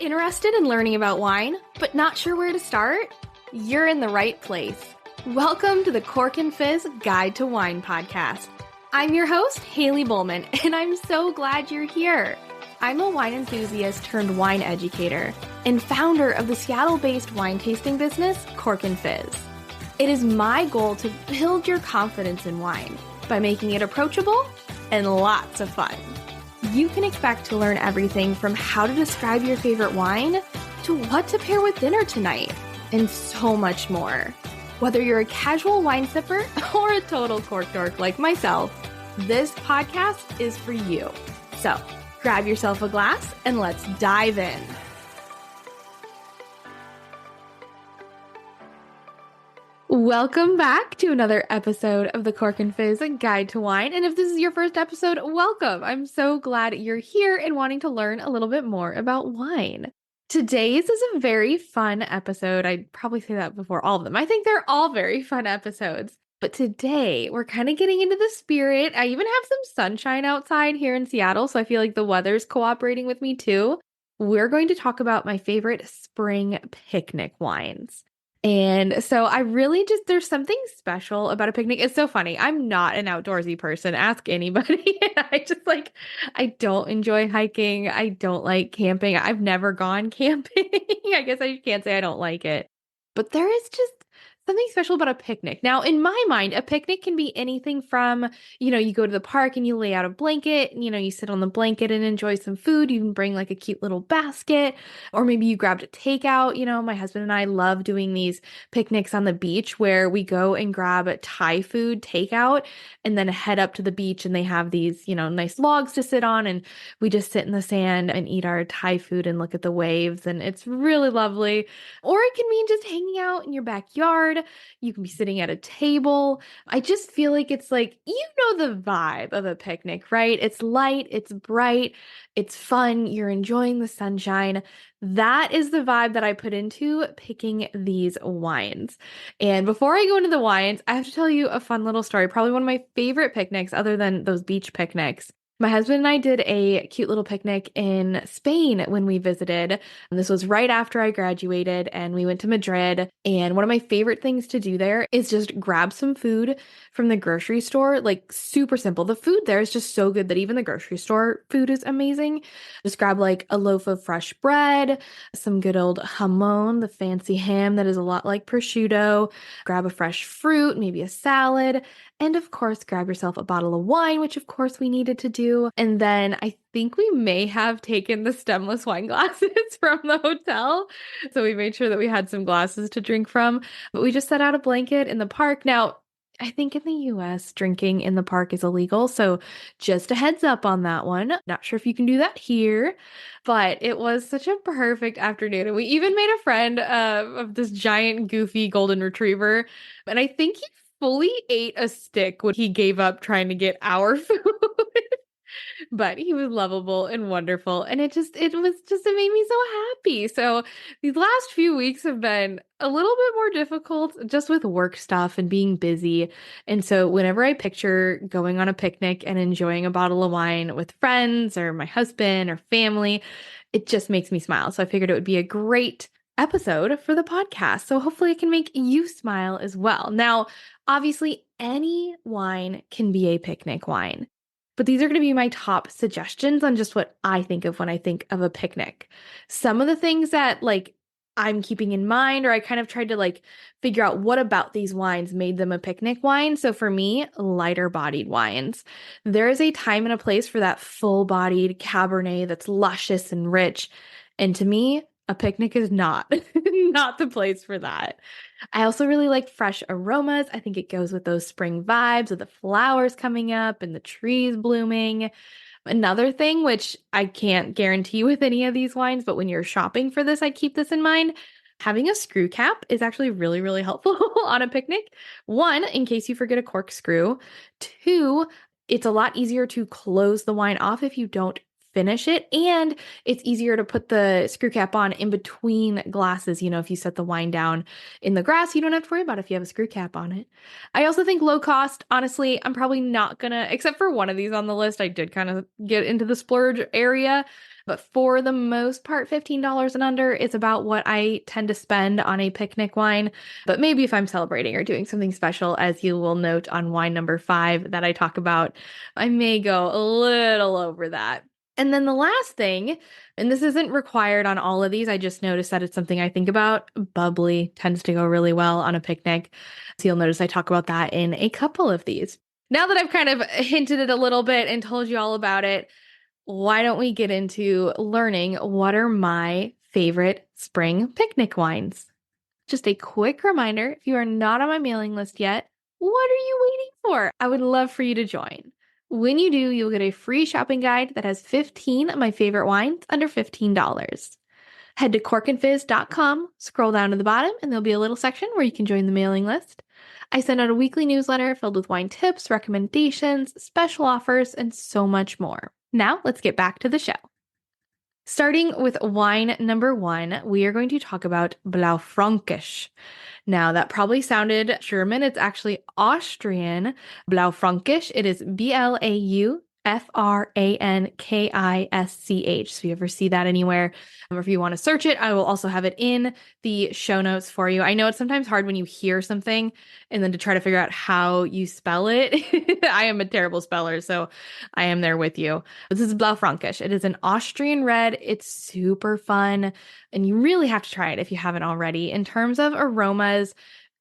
Interested in learning about wine, but not sure where to start? You're in the right place. Welcome to the Cork and Fizz Guide to Wine podcast. I'm your host, Haley Bowman, and I'm so glad you're here. I'm a wine enthusiast turned wine educator and founder of the Seattle-based wine tasting business, Cork and Fizz. It is my goal to build your confidence in wine by making it approachable and lots of fun. You can expect to learn everything from how to describe your favorite wine to what to pair with dinner tonight, and so much more. Whether you're a casual wine sipper or a total cork dork like myself, this podcast is for you. So grab yourself a glass and let's dive in. Welcome back to another episode of the Cork and Fizz Guide to Wine. And if this is your first episode, welcome. I'm so glad you're here and wanting to learn a little bit more about wine. Today's is a very fun episode. I'd probably say that before all of them. I think they're all very fun episodes. But today we're kind of getting into the spirit. I even have some sunshine outside here in Seattle, so I feel like the weather's cooperating with me too. We're going to talk about my favorite spring picnic wines. And so there's something special about a picnic. It's so funny. I'm not an outdoorsy person. Ask anybody. I don't enjoy hiking. I don't like camping. I've never gone camping. I guess I can't say I don't like it. But there is just something special about a picnic. Now, in my mind, a picnic can be anything from, you go to the park and you lay out a blanket, you sit on the blanket and enjoy some food. You can bring like a cute little basket, or maybe you grabbed a takeout. My husband and I love doing these picnics on the beach where we go and grab a Thai food takeout and then head up to the beach, and they have these, nice logs to sit on, and we just sit in the sand and eat our Thai food and look at the waves, and it's really lovely. Or it can mean just hanging out in your backyard. You can be sitting at a table. I just feel like it's like, the vibe of a picnic, right? It's light, it's bright, it's fun, you're enjoying the sunshine. That is the vibe that I put into picking these wines. And before I go into the wines, I have to tell you a fun little story, probably one of my favorite picnics other than those beach picnics. My husband and I did a cute little picnic in Spain when we visited. And this was right after I graduated, and we went to Madrid. And one of my favorite things to do there is just grab some food from the grocery store, like super simple. The food there is just so good that even the grocery store food is amazing. Just grab like a loaf of fresh bread, some good old jamon, the fancy ham that is a lot like prosciutto, grab a fresh fruit, maybe a salad, and of course, grab yourself a bottle of wine, which of course we needed to do. And then I think we may have taken the stemless wine glasses from the hotel. So we made sure that we had some glasses to drink from. But we just set out a blanket in the park. Now, I think in the US, drinking in the park is illegal. So just a heads up on that one. Not sure if you can do that here, but it was such a perfect afternoon. And we even made a friend of this giant, goofy golden retriever. And I think he fully ate a stick when he gave up trying to get our food. But he was lovable and wonderful. And it made me so happy. So these last few weeks have been a little bit more difficult just with work stuff and being busy. And so whenever I picture going on a picnic and enjoying a bottle of wine with friends or my husband or family, it just makes me smile. So I figured it would be a great episode for the podcast. So hopefully it can make you smile as well. Now, obviously, any wine can be a picnic wine. But these are going to be my top suggestions on just what I think of when I think of a picnic. Some of the things that I'm keeping in mind, or I kind of tried to figure out what about these wines made them a picnic wine. So for me, lighter bodied wines. There is a time and a place for that full bodied Cabernet that's luscious and rich. And to me, a picnic is not the place for that. I also really like fresh aromas. I think it goes with those spring vibes of the flowers coming up and the trees blooming. Another thing, which I can't guarantee with any of these wines, but when you're shopping for this, I keep this in mind. Having a screw cap is actually really, really helpful on a picnic. One, in case you forget a corkscrew. Two, it's a lot easier to close the wine off if you don't finish it, and it's easier to put the screw cap on in between glasses. If you set the wine down in the grass, you don't have to worry about if you have a screw cap on it. I also think low cost. Honestly, I'm probably not gonna, except for one of these on the list, I did kind of get into the splurge area. But for the most part, $15 and under is about what I tend to spend on a picnic wine. But maybe if I'm celebrating or doing something special, as you will note on wine number 5 that I talk about, I may go a little over that. And then the last thing, and this isn't required on all of these, I just noticed that it's something I think about. Bubbly tends to go really well on a picnic. So you'll notice I talk about that in a couple of these. Now that I've kind of hinted it a little bit and told you all about it, why don't we get into learning what are my favorite spring picnic wines? Just a quick reminder, if you are not on my mailing list yet, what are you waiting for? I would love for you to join. When you do, you'll get a free shopping guide that has 15 of my favorite wines under $15. Head to corkandfizz.com, scroll down to the bottom, and there'll be a little section where you can join the mailing list. I send out a weekly newsletter filled with wine tips, recommendations, special offers, and so much more. Now, let's get back to the show. Starting with wine number 1, we are going to talk about Blaufränkisch. Now, that probably sounded German. It's actually Austrian. Blaufränkisch. It is Blaufränkisch. So if you ever see that anywhere, or if you want to search it, I will also have it in the show notes for you. I know it's sometimes hard when you hear something and then to try to figure out how you spell it. I am a terrible speller, so I am there with you. This is Blaufränkisch. It is an Austrian red. It's super fun, and you really have to try it if you haven't already. In terms of aromas,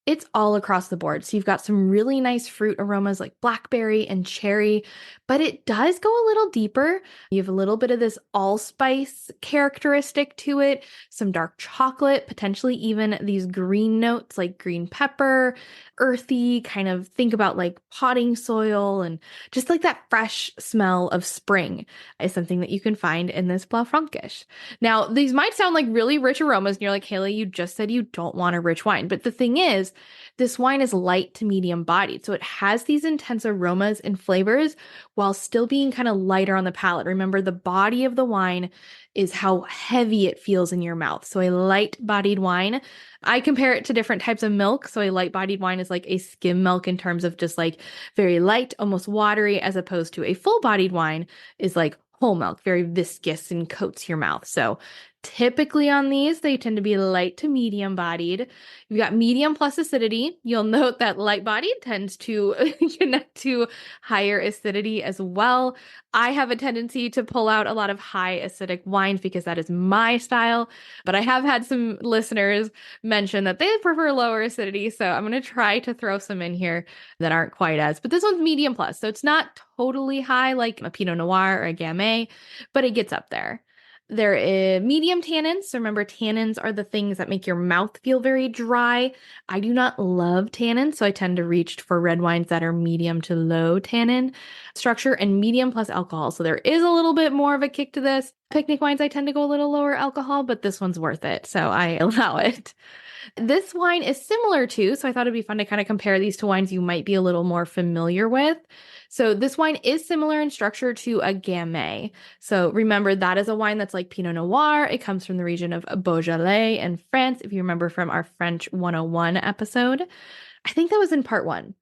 it's all across the board. So you've got some really nice fruit aromas like blackberry and cherry, but it does go a little deeper. You have a little bit of this allspice characteristic to it, some dark chocolate, potentially even these green notes like green pepper, earthy, kind of think about like potting soil, and just like that fresh smell of spring is something that you can find in this Blaufränkisch. Now, these might sound like really rich aromas, and you're like, Haley, you just said you don't want a rich wine. But the thing is, this wine is light to medium bodied. So it has these intense aromas and flavors while still being kind of lighter on the palate. Remember, the body of the wine is how heavy it feels in your mouth. So a light bodied wine, I compare it to different types of milk. So a light bodied wine is like a skim milk in terms of just like very light, almost watery, as opposed to a full bodied wine is like whole milk, very viscous and coats your mouth. So typically on these, they tend to be light to medium bodied. You've got medium plus acidity. You'll note that light bodied tends to connect to higher acidity as well. I have a tendency to pull out a lot of high acidic wines because that is my style, but I have had some listeners mention that they prefer lower acidity. So I'm going to try to throw some in here that aren't quite as, but this one's medium plus. So it's not totally high like a Pinot Noir or a Gamay, but it gets up there. There is medium tannins. So remember, tannins are the things that make your mouth feel very dry. I do not love tannins, so I tend to reach for red wines that are medium to low tannin structure and medium plus alcohol. So there is a little bit more of a kick to this. Picnic wines, I tend to go a little lower alcohol, but this one's worth it, so I allow it. This wine is similar to, so I thought it'd be fun to kind of compare these to wines you might be a little more familiar with. So this wine is similar in structure to a Gamay. So remember, that is a wine that's like Pinot Noir. It comes from the region of Beaujolais in France, if you remember from our French 101 episode. I think that was in part 1.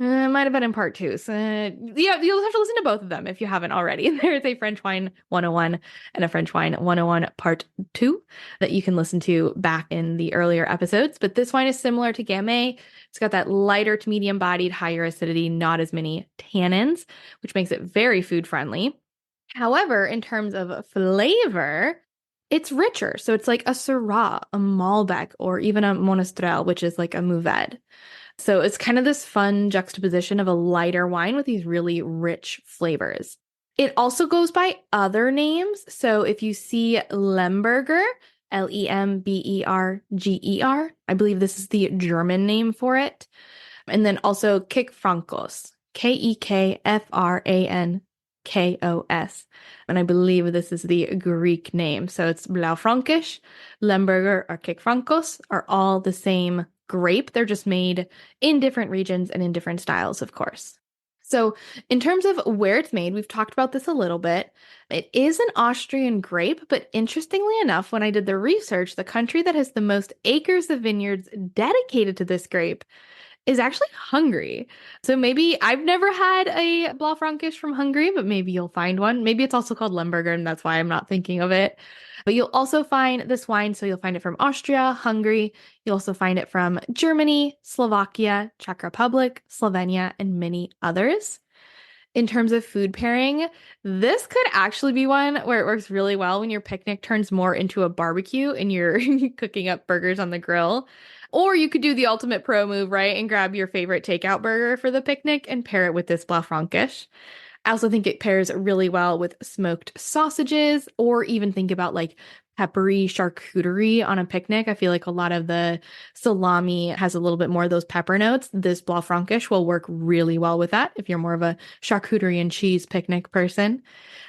It might have been in part 2. So yeah, you'll have to listen to both of them if you haven't already. There's a French wine 101 and a French wine 101 part 2 that you can listen to back in the earlier episodes. But this wine is similar to Gamay. It's got that lighter to medium bodied, higher acidity, not as many tannins, which makes it very food friendly. However, in terms of flavor, it's richer. So it's like a Syrah, a Malbec, or even a Monastrell, which is like a Mourvèdre. So it's kind of this fun juxtaposition of a lighter wine with these really rich flavors. It also goes by other names. So if you see Lemberger, Lemberger, I believe this is the German name for it. And then also Kekfrankos, Kekfrankos. And I believe this is the Greek name. So it's Blaufränkisch, Lemberger, or Kekfrankos are all the same grape. They're just made in different regions and in different styles, of course. So in terms of where it's made, we've talked about this a little bit. It is an Austrian grape, but interestingly enough, when I did the research, the country that has the most acres of vineyards dedicated to this grape is actually Hungary. So maybe I've never had a Blaufränkisch from Hungary, but maybe you'll find one. Maybe it's also called Lemberger, and that's why I'm not thinking of it. But you'll also find this wine. So you'll find it from Austria, Hungary. You'll also find it from Germany, Slovakia, Czech Republic, Slovenia, and many others. In terms of food pairing, this could actually be one where it works really well when your picnic turns more into a barbecue and you're cooking up burgers on the grill. Or you could do the ultimate pro move, right? And grab your favorite takeout burger for the picnic and pair it with this Blaufränkisch. I also think it pairs really well with smoked sausages, or even think about like peppery charcuterie on a picnic. I feel like a lot of the salami has a little bit more of those pepper notes. This Blaufränkisch will work really well with that if you're more of a charcuterie and cheese picnic person.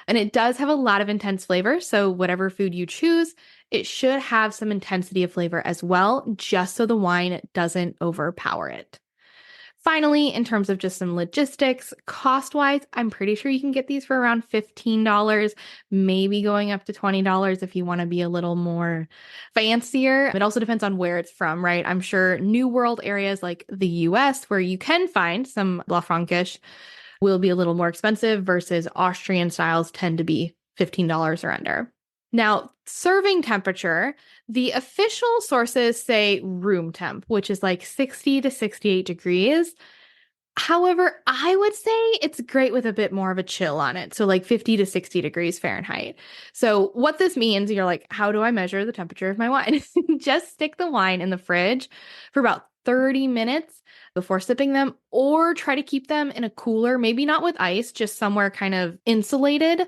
And it does have a lot of intense flavor. So whatever food you choose, it should have some intensity of flavor as well, just so the wine doesn't overpower it. Finally, in terms of just some logistics, cost-wise, I'm pretty sure you can get these for around $15, maybe going up to $20 if you want to be a little more fancier. It also depends on where it's from, right? I'm sure New World areas like the US, where you can find some Blaufränkisch, will be a little more expensive versus Austrian styles tend to be $15 or under. Now, serving temperature, the official sources say room temp, which is like 60 to 68 degrees. However, I would say it's great with a bit more of a chill on it. So like 50 to 60 degrees Fahrenheit. So what this means, you're like, how do I measure the temperature of my wine? Just stick the wine in the fridge for about 30 minutes before sipping them, or try to keep them in a cooler, maybe not with ice, just somewhere kind of insulated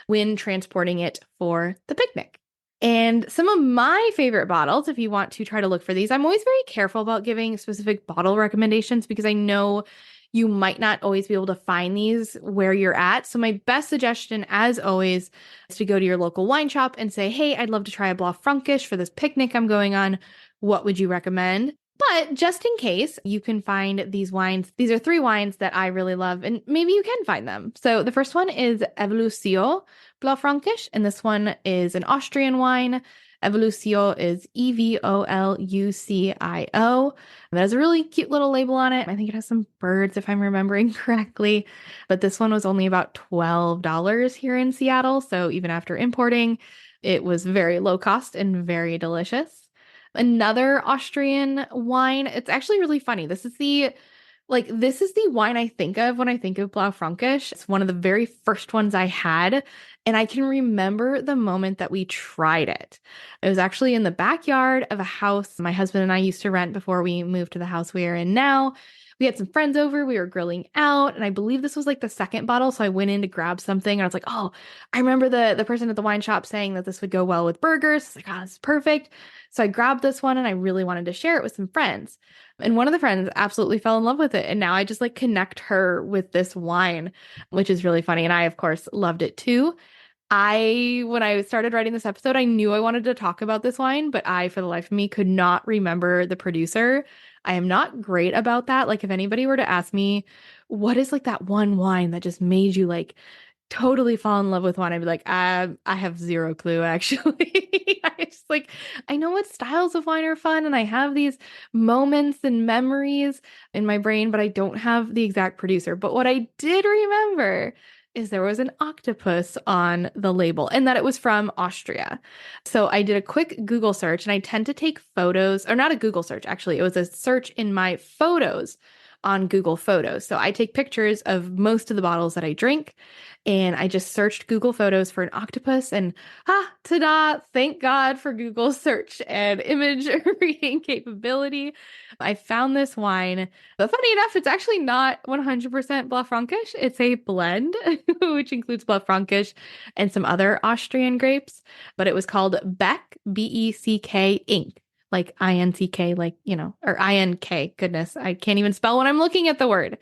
when transporting it for the picnic. And some of my favorite bottles, if you want to try to look for these, I'm always very careful about giving specific bottle recommendations because I know you might not always be able to find these where you're at. So my best suggestion, as always, is to go to your local wine shop and say, hey, I'd love to try a Blaufränkisch for this picnic I'm going on. What would you recommend? But just in case, you can find these wines. These are three wines that I really love, and maybe you can find them. So the first one is Evolucio Blaufränkisch, and this one is an Austrian wine. Evolucio is Evolucio. It has a really cute little label on it. I think it has some birds, if I'm remembering correctly. But this one was only about $12 here in Seattle. So even after importing, it was very low cost and very delicious. Another Austrian wine. It's actually really funny. This is the wine I think of when I think of Blaufränkisch. It's one of the very first ones I had, and I can remember the moment that we tried it. It was actually in the backyard of a house my husband and I used to rent before we moved to the house we are in now. We had some friends over, we were grilling out, and I believe this was like the second bottle. So I went in to grab something and I was like, oh, I remember the person at the wine shop saying that this would go well with burgers. I was like, oh, this is perfect. So I grabbed this one and I really wanted to share it with some friends. And one of the friends absolutely fell in love with it. And now I just like connect her with this wine, which is really funny. And I, of course, loved it too. When I started writing this episode, I knew I wanted to talk about this wine, but I, for the life of me, could not remember the producer. I am not great about that. Like, if anybody were to ask me, what is like that one wine that just made you like totally fall in love with wine, I'd be like, I have zero clue, actually. I just like, I know what styles of wine are fun, and I have these moments and memories in my brain, but I don't have the exact producer. But what I did remember is there was an octopus on the label and that it was from Austria. So I did a quick Google search, and I tend to take photos, or not a Google search, actually. It was a search in my photos on Google Photos. So I take pictures of most of the bottles that I drink, and I just searched Google Photos for an octopus, and ta-da, thank God for Google search and image reading capability. I found this wine, but funny enough, it's actually not 100% Blaufränkisch. It's a blend, which includes Blaufränkisch and some other Austrian grapes, but it was called Beck, Beck Inc. Like INCK, like, or INK. Goodness, I can't even spell when I'm looking at the word.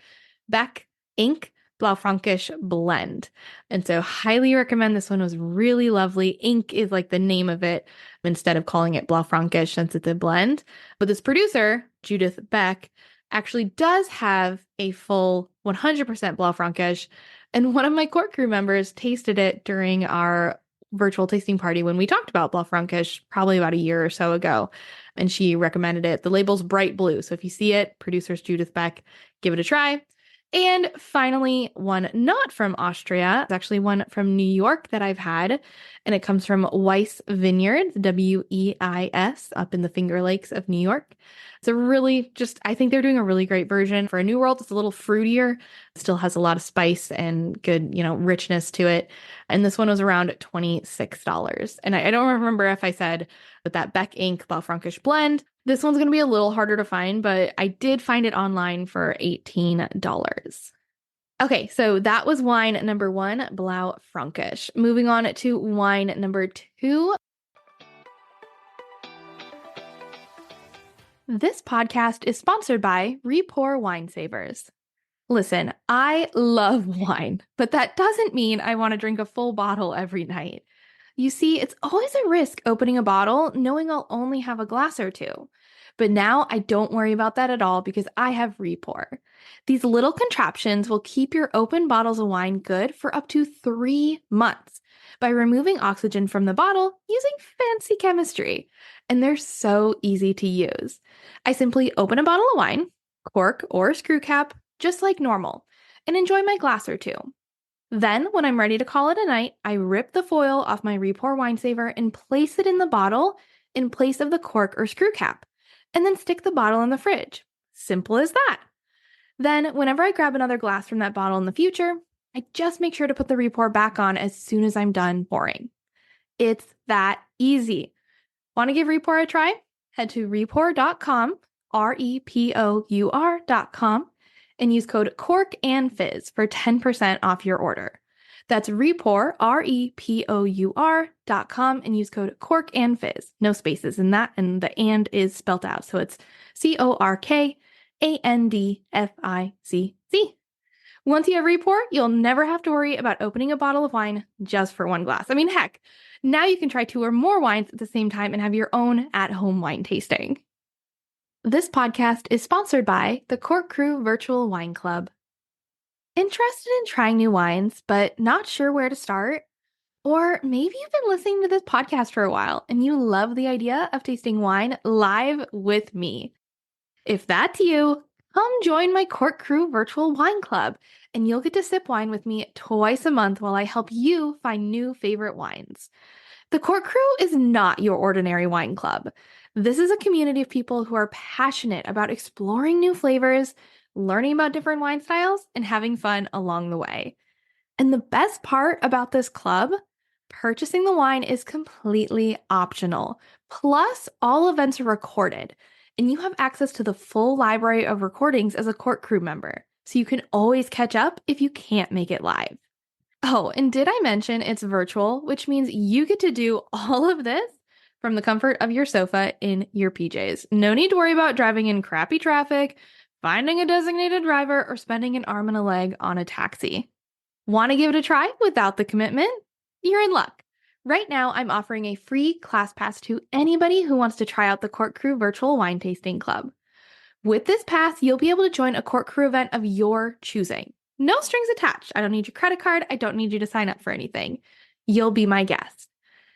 Beck Inc. Blaufränkisch blend. And so highly recommend this one. Was really lovely. Ink is like the name of it instead of calling it Blaufränkisch since it's a blend. But this producer, Judith Beck, actually does have a full 100% Blaufränkisch. And one of my court crew members tasted it during our virtual tasting party when we talked about Blaufränkisch probably about a year or so ago, and she recommended it. The label's bright blue, so if you see it, producers Judith Beck, give it a try. And finally, one not from Austria. It's actually one from New York that I've had, and it comes from Weiss Vineyards, Weis, up in the Finger Lakes of New York. It's a really I think they're doing a really great version. For a New World, it's a little fruitier. It still has a lot of spice and good, richness to it. And this one was around $26. And I don't remember if I said that Beck Inc. Blaufränkisch blend. This one's going to be a little harder to find, but I did find it online for $18. Okay, so that was wine number 1, Blaufränkisch. Moving on to wine number 2. This podcast is sponsored by Repour Wine Savers. Listen, I love wine, but that doesn't mean I want to drink a full bottle every night. You see, it's always a risk opening a bottle knowing I'll only have a glass or two. But now I don't worry about that at all because I have Repour. These little contraptions will keep your open bottles of wine good for up to 3 months by removing oxygen from the bottle using fancy chemistry. And they're so easy to use. I simply open a bottle of wine, cork or screw cap, just like normal, and enjoy my glass or two. Then, when I'm ready to call it a night, I rip the foil off my Repour wine saver and place it in the bottle in place of the cork or screw cap, and then stick the bottle in the fridge. Simple as that. Then, whenever I grab another glass from that bottle in the future, I just make sure to put the Repour back on as soon as I'm done pouring. It's that easy. Want to give Repour a try? Head to repour.com, REPOUR.com, and use code CORKANDFIZZ for 10% off your order. That's Repour, REPOUR.com, and use code CORKANDFIZZ. No spaces in that, and the and is spelled out, so it's CORKANDFIZZ. Once you have Repour, you'll never have to worry about opening a bottle of wine just for one glass. I mean, heck, now you can try 2 or more wines at the same time and have your own at-home wine tasting. This podcast is sponsored by the Cork Crew Virtual Wine Club. Interested in trying new wines, but not sure where to start? Or maybe you've been listening to this podcast for a while and you love the idea of tasting wine live with me. If that's you, come join my Cork Crew Virtual Wine Club, and you'll get to sip wine with me twice a month while I help you find new favorite wines. The Cork Crew is not your ordinary wine club. This is a community of people who are passionate about exploring new flavors, learning about different wine styles, and having fun along the way. And the best part about this club, purchasing the wine is completely optional. Plus, all events are recorded, and you have access to the full library of recordings as a Cork Crew member, so you can always catch up if you can't make it live. Oh, and did I mention it's virtual, which means you get to do all of this from the comfort of your sofa in your PJs. No need to worry about driving in crappy traffic, finding a designated driver, or spending an arm and a leg on a taxi. Want to give it a try without the commitment? You're in luck. Right now, I'm offering a free class pass to anybody who wants to try out the Cork Crew Virtual Wine Tasting Club. With this pass, you'll be able to join a Cork Crew event of your choosing. No strings attached. I don't need your credit card. I don't need you to sign up for anything. You'll be my guest.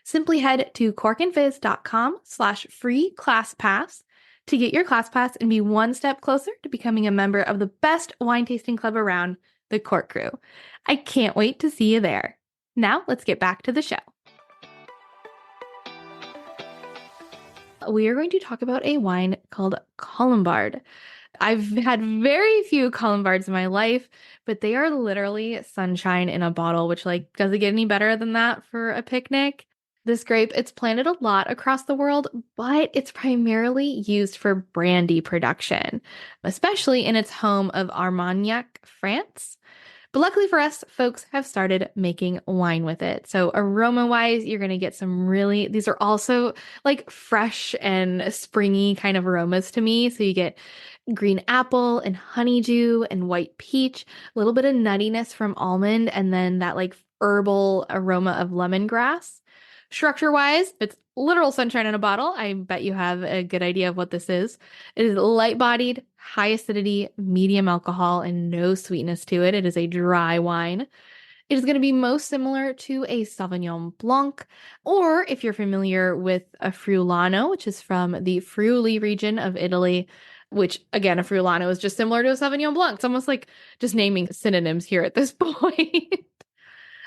Simply head to corkandfizz.com/free class pass to get your class pass and be one step closer to becoming a member of the best wine tasting club around, the Cork Crew. I can't wait to see you there. Now let's get back to the show. We are going to talk about a wine called Colombard. I've had very few Colombards in my life, but they are literally sunshine in a bottle, which does it get any better than that for a picnic? This grape, it's planted a lot across the world, but it's primarily used for brandy production, especially in its home of Armagnac, France. But luckily for us, folks have started making wine with it. So aroma-wise, you're going to get these are also fresh and springy kind of aromas to me. So you get green apple and honeydew and white peach, a little bit of nuttiness from almond, and then that herbal aroma of lemongrass. Structure-wise, it's literal sunshine in a bottle. I bet you have a good idea of what this is. It is light-bodied, high acidity, medium alcohol, and no sweetness to it. It is a dry wine. It is going to be most similar to a Sauvignon Blanc, or if you're familiar with a Friulano, which is from the Friuli region of Italy, which again, a Friulano is just similar to a Sauvignon Blanc. It's almost like just naming synonyms here at this point.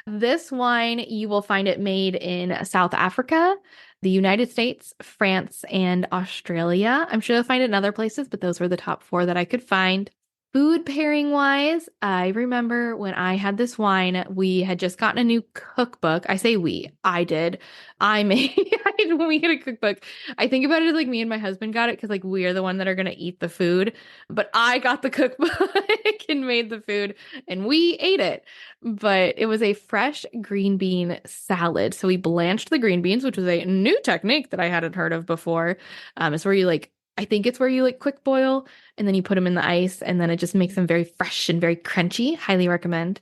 This wine, you will find it made in South Africa, the United States, France, and Australia. I'm sure you'll find it in other places, but those were the top four that I could find. Food pairing wise, I remember when I had this wine, we had just gotten a new cookbook. I say we, I did. I made, when we get a cookbook, I think about it as like me and my husband got it because like we are the one that are going to eat the food. But I got the cookbook and made the food and we ate it. But it was a fresh green bean salad. So we blanched the green beans, which was a new technique that I hadn't heard of before. It's where you like, I think it's where you like quick boil and then you put them in the ice and then it just makes them very fresh and very crunchy. Highly recommend.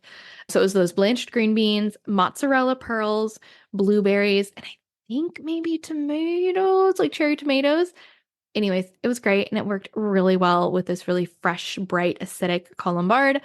So it was those blanched green beans, mozzarella pearls, blueberries, and I think maybe tomatoes, like cherry tomatoes. Anyways, it was great and it worked really well with this really fresh, bright, acidic colombard.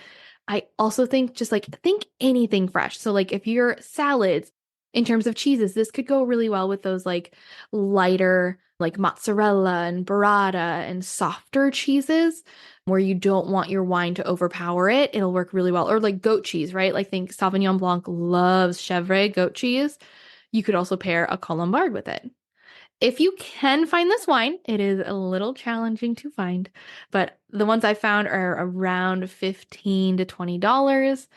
I also think just like think anything fresh. So like if you're salads, in terms of cheeses, this could go really well with those like lighter, like mozzarella and burrata and softer cheeses where you don't want your wine to overpower it. It'll work really well. Or like goat cheese, right? Like think Sauvignon Blanc loves chèvre goat cheese. You could also pair a colombard with it. If you can find this wine, it is a little challenging to find, but the ones I found are around $15 to $20.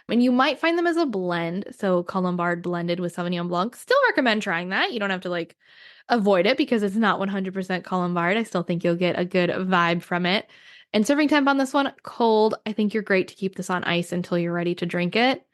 And you might find them as a blend. So Colombard blended with Sauvignon Blanc. Still recommend trying that. You don't have to like avoid it because it's not 100% Colombard. I still think you'll get a good vibe from it. And serving temp on this one, cold. I think you're great to keep this on ice until you're ready to drink it.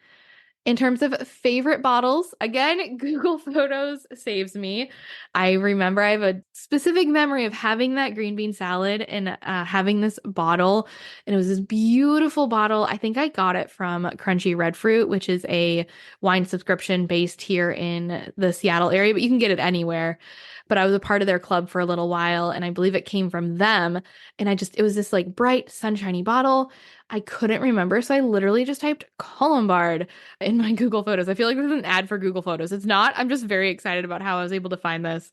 In terms of favorite bottles, again, Google Photos saves me. I remember I have a specific memory of having that green bean salad and having this bottle. And it was this beautiful bottle. I think I got it from Crunchy Red Fruit, which is a wine subscription based here in the Seattle area, but you can get it anywhere. But I was a part of their club for a little while, and I believe it came from them. And it was this like bright, sunshiny bottle. I couldn't remember. So I literally just typed Colombard in my Google Photos. I feel like this is an ad for Google Photos. It's not. I'm just very excited about how I was able to find this.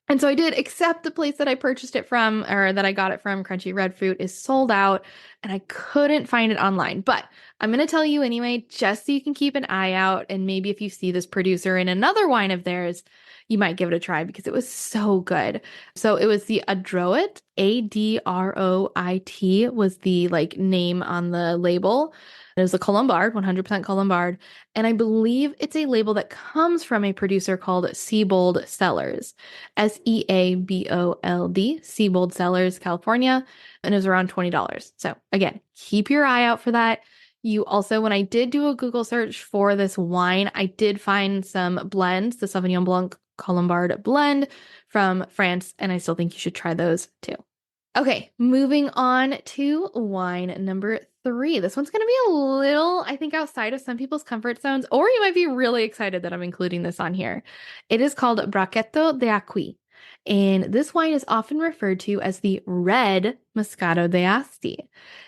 And so I did, except the place that I purchased it from or that I got it from, Crunchy Red Fruit, is sold out and I couldn't find it online. But I'm going to tell you anyway, just so you can keep an eye out. And maybe if you see this producer in another wine of theirs, you might give it a try because it was so good. So it was the Adroit, Adroit was the like name on the label. It was a Colombard, 100% Colombard. And I believe it's a label that comes from a producer called Seabold Cellars, Seabold, Seabold Cellars, California. And it was around $20. So again, keep your eye out for that. You also, when I did do a Google search for this wine, I did find some blends, the Sauvignon Blanc Colombard blend from France, and I still think you should try those too. Okay, moving on to wine number 3. This one's going to be a little, I think, outside of some people's comfort zones, or you might be really excited that I'm including this on here. It is called Bracchetto d'Acqui, and this wine is often referred to as the red Moscato d'Asti.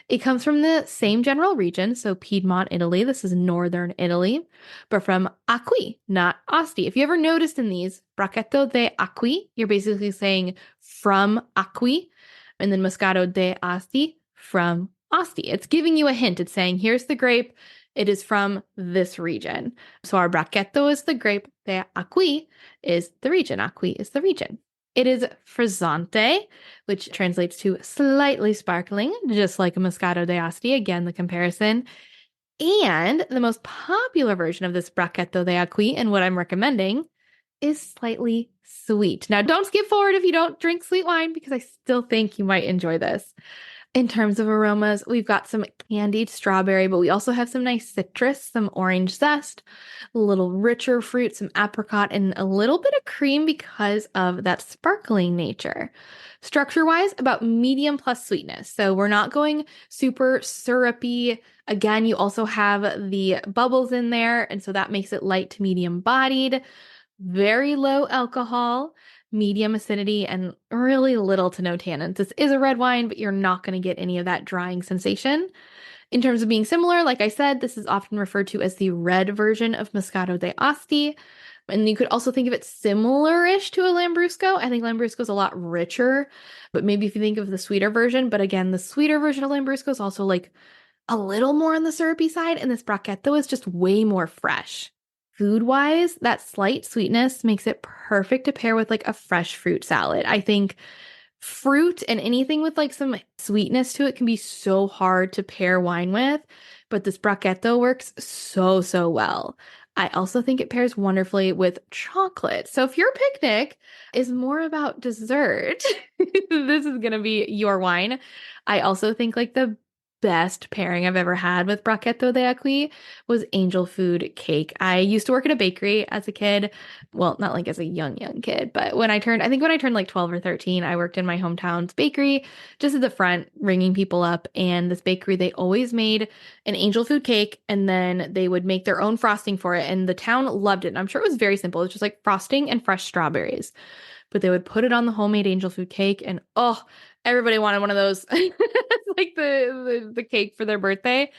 It comes from the same general region, so Piedmont, Italy. This is northern Italy, but from Acqui, not Asti. If you ever noticed in these, Bracchetto d'Acqui, you're basically saying from Acqui, and then Moscato d'Asti from Asti. It's giving you a hint. It's saying, here's the grape. It is from this region. So our Bracchetto is the grape. The Acqui is the region. Acqui is the region. It is frizzante, which translates to slightly sparkling, just like a Moscato d'Asti. Again, the comparison. And the most popular version of this Bracchetto d'Acqui, and what I'm recommending, is slightly sweet. Now, don't skip forward if you don't drink sweet wine, because I still think you might enjoy this. In terms of aromas, we've got some candied strawberry, but we also have some nice citrus, some orange zest, a little richer fruit, some apricot, and a little bit of cream because of that sparkling nature. Structure-wise, about medium plus sweetness. So we're not going super syrupy. Again, you also have the bubbles in there, and so that makes it light to medium bodied. Very low alcohol, medium acidity, and really little to no tannins. This is a red wine, but you're not going to get any of that drying sensation. In terms of being similar, like I said, this is often referred to as the red version of Moscato d'Asti. And you could also think of it similar-ish to a Lambrusco. I think Lambrusco is a lot richer, but maybe if you think of the sweeter version. But again, the sweeter version of Lambrusco is also like a little more on the syrupy side, and this Bracchetto is just way more fresh. Food-wise, that slight sweetness makes it perfect to pair with like a fresh fruit salad. I think fruit and anything with like some sweetness to it can be so hard to pair wine with, but this Bracchetto works so well. I also think it pairs wonderfully with chocolate. So if your picnic is more about dessert, this is going to be your wine. I also think like the best pairing I've ever had with Bracchetto d'Aqui was angel food cake. I used to work at a bakery as a kid. Well, not like as a young kid, but when I turned like 12 or 13, I worked in my hometown's bakery, just at the front, ringing people up. And this bakery, they always made an angel food cake, and then they would make their own frosting for it. And the town loved it. And I'm sure it was very simple. It's just like frosting and fresh strawberries. But they would put it on the homemade angel food cake, and everybody wanted one of those. Like the cake for their birthday.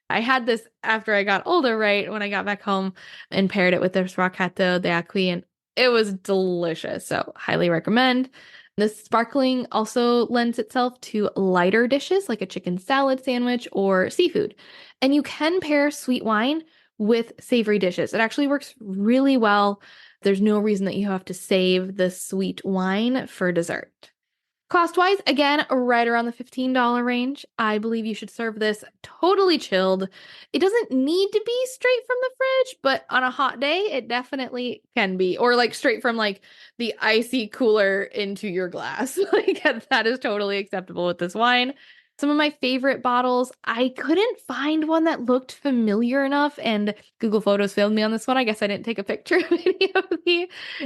I had this after I got older, right? When I got back home and paired it with their Bracchetto d'Aqui, and it was delicious. So highly recommend. This sparkling also lends itself to lighter dishes like a chicken salad sandwich or seafood. And you can pair sweet wine with savory dishes. It actually works really well. There's no reason that you have to save the sweet wine for dessert. Cost-wise, again, right around the $15 range. I believe you should serve this totally chilled. It doesn't need to be straight from the fridge, but on a hot day, it definitely can be. Or like straight from like the icy cooler into your glass. Like that is totally acceptable with this wine. Some of my favorite bottles, I couldn't find one that looked familiar enough, and Google Photos failed me on this one. I guess I didn't take a picture of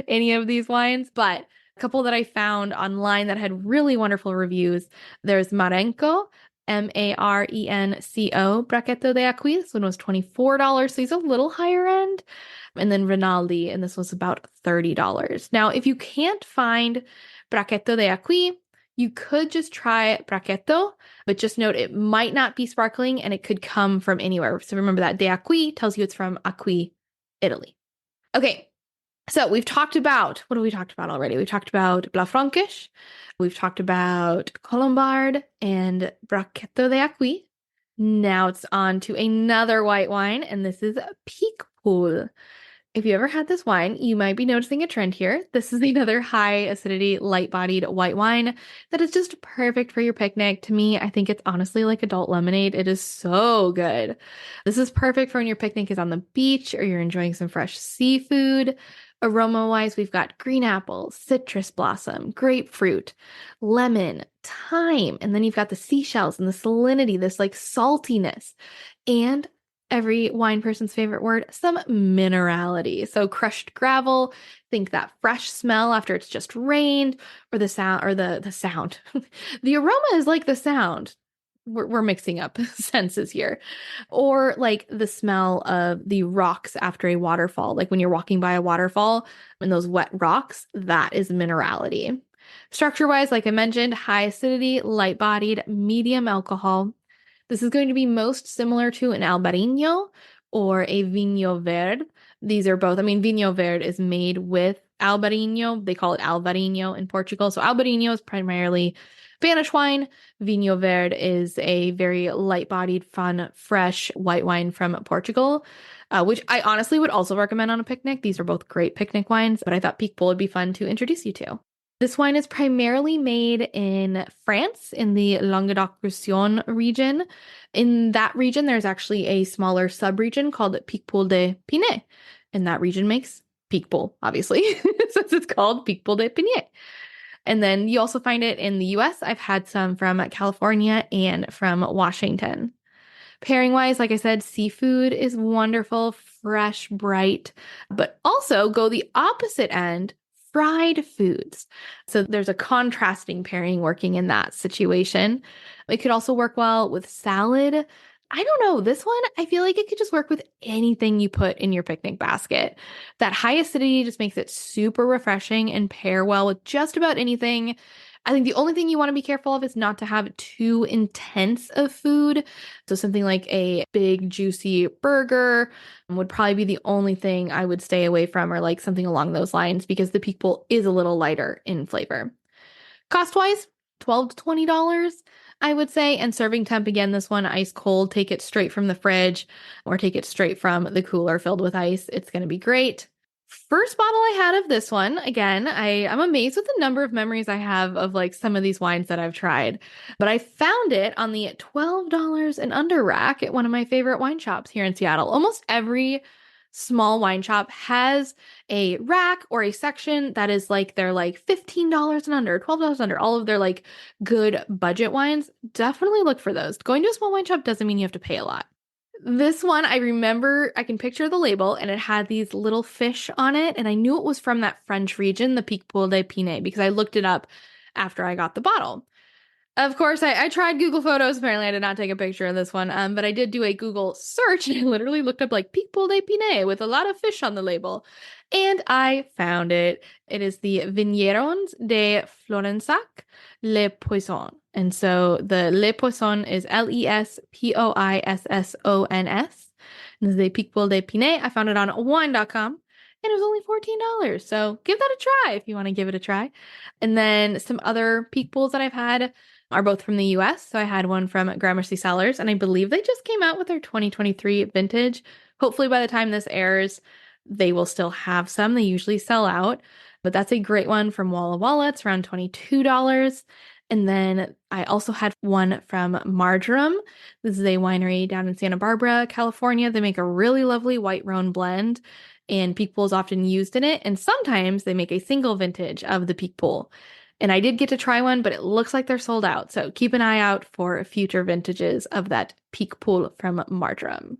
any of these wines, but couple that I found online that had really wonderful reviews. There's Marenco, Marenco, Bracchetto d'Aqui. This one was $24, so he's a little higher end. And then Rinaldi, and this was about $30. Now, if you can't find Bracchetto d'Aqui, you could just try Bracchetto, but just note it might not be sparkling and it could come from anywhere. So remember that d'Aqui tells you it's from Acqui, Italy. Okay. So we've talked about, what have we talked about already? We've talked about Blaufränkisch, we've talked about Colombard and Bracchetto d'Aqui. Now it's on to another white wine, and this is Picpoul. If you ever had this wine, you might be noticing a trend here. This is another high acidity, light-bodied white wine that is just perfect for your picnic. To me, I think it's honestly like adult lemonade. It is so good. This is perfect for when your picnic is on the beach or you're enjoying some fresh seafood. Aroma-wise, we've got green apple, citrus blossom, grapefruit, lemon, thyme, and then you've got the seashells and the salinity, this like saltiness, and every wine person's favorite word, some minerality. So crushed gravel, think that fresh smell after it's just rained, or the sound, or the sound. The aroma is like the sound. We're mixing up senses here. Or like the smell of the rocks after a waterfall. Like when you're walking by a waterfall and those wet rocks, that is minerality. Structure-wise, like I mentioned, high acidity, light-bodied, medium alcohol. This is going to be most similar to an Albarino or a Vinho Verde. These are both, Vinho Verde is made with Albarino. They call it Alvarinho in Portugal. So Albarino is primarily Spanish wine. Vinho Verde is a very light-bodied, fun, fresh white wine from Portugal, which I honestly would also recommend on a picnic. These are both great picnic wines, but I thought Picpoul would be fun to introduce you to. This wine is primarily made in France, in the Languedoc-Roussillon region. In that region, there's actually a smaller sub-region called Picpoul de Pinet, and that region makes Picpoul, obviously, since it's called Picpoul de Pinet. And then you also find it in the US. I've had some from California and from Washington. Pairing-wise, like I said, seafood is wonderful, fresh, bright, but also go the opposite end, fried foods. So there's a contrasting pairing working in that situation. It could also work well with salad. I don't know, this one, I feel like it could just work with anything you put in your picnic basket. That high acidity just makes it super refreshing and pair well with just about anything. I think the only thing you want to be careful of is not to have too intense of food. So something like a big juicy burger would probably be the only thing I would stay away from, or like something along those lines, because the peak bowl is a little lighter in flavor. Cost-wise, $12 to $20, I would say. And serving temp, again, this one ice cold. Take it straight from the fridge or take it straight from the cooler filled with ice. It's going to be great. First bottle I had of this one, again, I'm amazed with the number of memories I have of like some of these wines that I've tried. But I found it on the $12 and under rack at one of my favorite wine shops here in Seattle. Almost every small wine shop has a rack or a section that is like they're like $15 and under, $12 under, all of their like good budget wines. Definitely look for those. Going to a small wine shop doesn't mean you have to pay a lot. This one, I remember, I can picture the label, and it had these little fish on it, and I knew it was from that French region, the Picpoul de Pinet, because I looked it up after I got the bottle. Of course, I tried Google Photos. Apparently, I did not take a picture of this one, but I did do a Google search, and I literally looked up like Picpoul de Pinet with a lot of fish on the label, and I found it. It is the Vignerons de Florensac Le Poisson. And so the Le Poisson is Lepoissons. This is the Picpoul de Pinet. I found it on wine.com. And it was only $14. So give that a try if you want to give it a try. And then some other peak pools that I've had are both from the US. So I had one from Gramercy Cellars, and I believe they just came out with their 2023 vintage. Hopefully by the time this airs, they will still have some. They usually sell out, but that's a great one from Walla Walla. It's around $22. And then I also had one from Marjoram. This is a winery down in Santa Barbara, California. They make a really lovely white Rhone blend, and peak pool is often used in it. And sometimes they make a single vintage of the peak pool. And I did get to try one, but it looks like they're sold out. So keep an eye out for future vintages of that peak pool from Marjoram.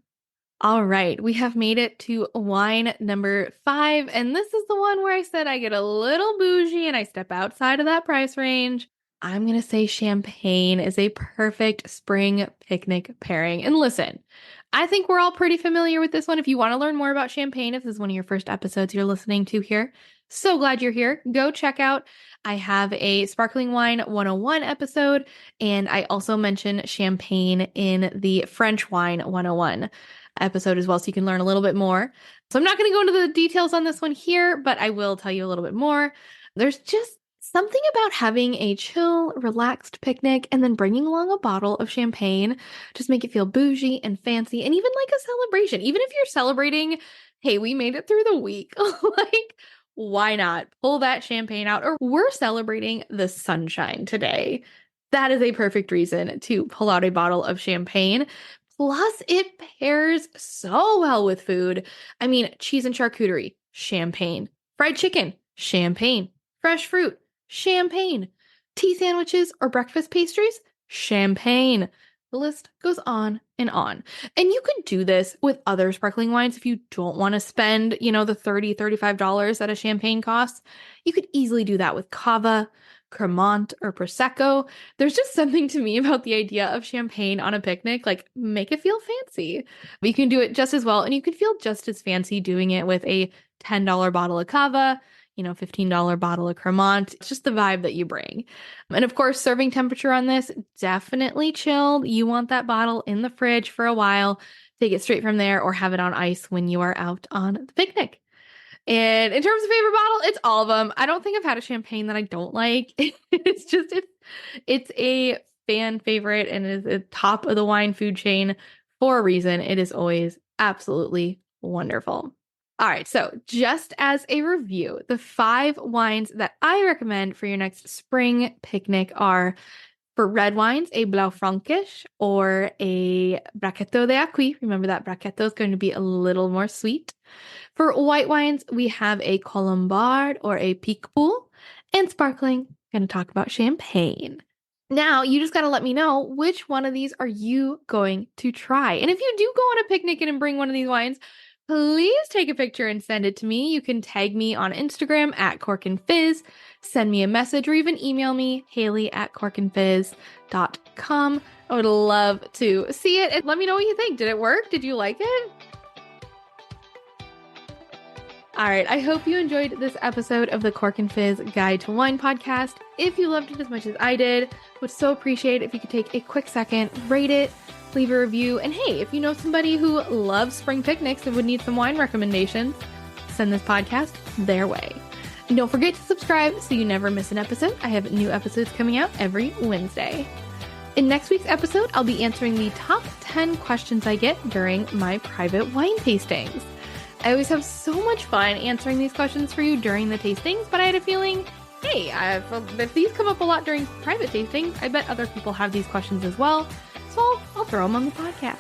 All right, we have made it to wine number 5. And this is the one where I said I get a little bougie and I step outside of that price range. I'm going to say champagne is a perfect spring picnic pairing. And listen, I think we're all pretty familiar with this one. If you want to learn more about champagne, if this is one of your first episodes you're listening to here, so glad you're here. Go check out. I have a Sparkling Wine 101 episode, and I also mention champagne in the French Wine 101 episode as well, so you can learn a little bit more. So I'm not going to go into the details on this one here, but I will tell you a little bit more. There's just something about having a chill, relaxed picnic and then bringing along a bottle of champagne, just make it feel bougie and fancy, and even like a celebration. Even if you're celebrating, hey, we made it through the week, like, why not pull that champagne out? Or we're celebrating the sunshine today. That is a perfect reason to pull out a bottle of champagne. Plus, it pairs so well with food. I mean, cheese and charcuterie, champagne. Fried chicken, champagne. Fresh fruit, champagne. Tea sandwiches or breakfast pastries, champagne. The list goes on and on. And you could do this with other sparkling wines if you don't want to spend, the $30, $35 that a champagne costs. You could easily do that with cava, Cremant, or Prosecco. There's just something to me about the idea of champagne on a picnic, like make it feel fancy. But you can do it just as well, and you can feel just as fancy doing it with a $10 bottle of cava, $15 bottle of Cremant. It's just the vibe that you bring. And of course, serving temperature on this, definitely chilled. You want that bottle in the fridge for a while. Take it straight from there or have it on ice when you are out on the picnic. And in terms of favorite bottle, it's all of them. I don't think I've had a champagne that I don't like. It's a fan favorite and is at the top of the wine food chain for a reason. It is always absolutely wonderful. All right, so just as a review, the 5 wines that I recommend for your next spring picnic are, for red wines, a Blaufränkisch or a Brachetto de Acqui. Remember that Brachetto is going to be a little more sweet. For white wines, we have a Colombard or a Picpoul. And sparkling, going to talk about champagne. Now, you just got to let me know which one of these are you going to try. And if you do go on a picnic and bring one of these wines, please take a picture and send it to me. You can tag me on Instagram at corkandfizz, send me a message, or even email me, haley@corkandfizz.com. I would love to see it and let me know what you think. Did it work? Did you like it? All right, I hope you enjoyed this episode of the Cork and Fizz Guide to Wine podcast. If you loved it as much as I did, would so appreciate it if you could take a quick second, rate it, leave a review, and hey, if you know somebody who loves spring picnics and would need some wine recommendations, send this podcast their way. And don't forget to subscribe so you never miss an episode. I have new episodes coming out every Wednesday. In next week's episode, I'll be answering the top 10 questions I get during my private wine tastings. I always have so much fun answering these questions for you during the tastings, but I had a feeling, hey, if these come up a lot during private tastings, I bet other people have these questions as well, so I'll throw them on the podcast.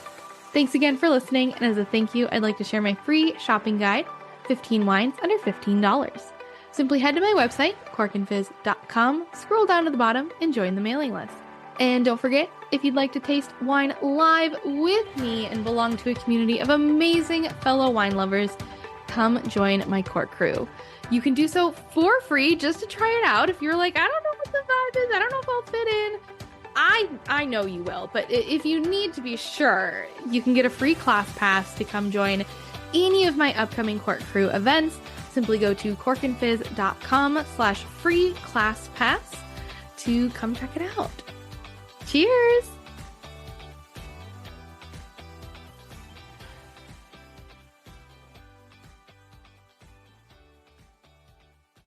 Thanks again for listening, and as a thank you, I'd like to share my free shopping guide, 15 wines under $15. Simply head to my website, corkandfizz.com, scroll down to the bottom, and join the mailing list. And don't forget, if you'd like to taste wine live with me and belong to a community of amazing fellow wine lovers, come join my Cork crew. You can do so for free just to try it out. If you're like, I don't know what the vibe is, I don't know if I'll fit in. I know you will, but if you need to be sure, you can get a free class pass to come join any of my upcoming Cork crew events. Simply go to corkandfizz.com/free class pass to come check it out. Cheers!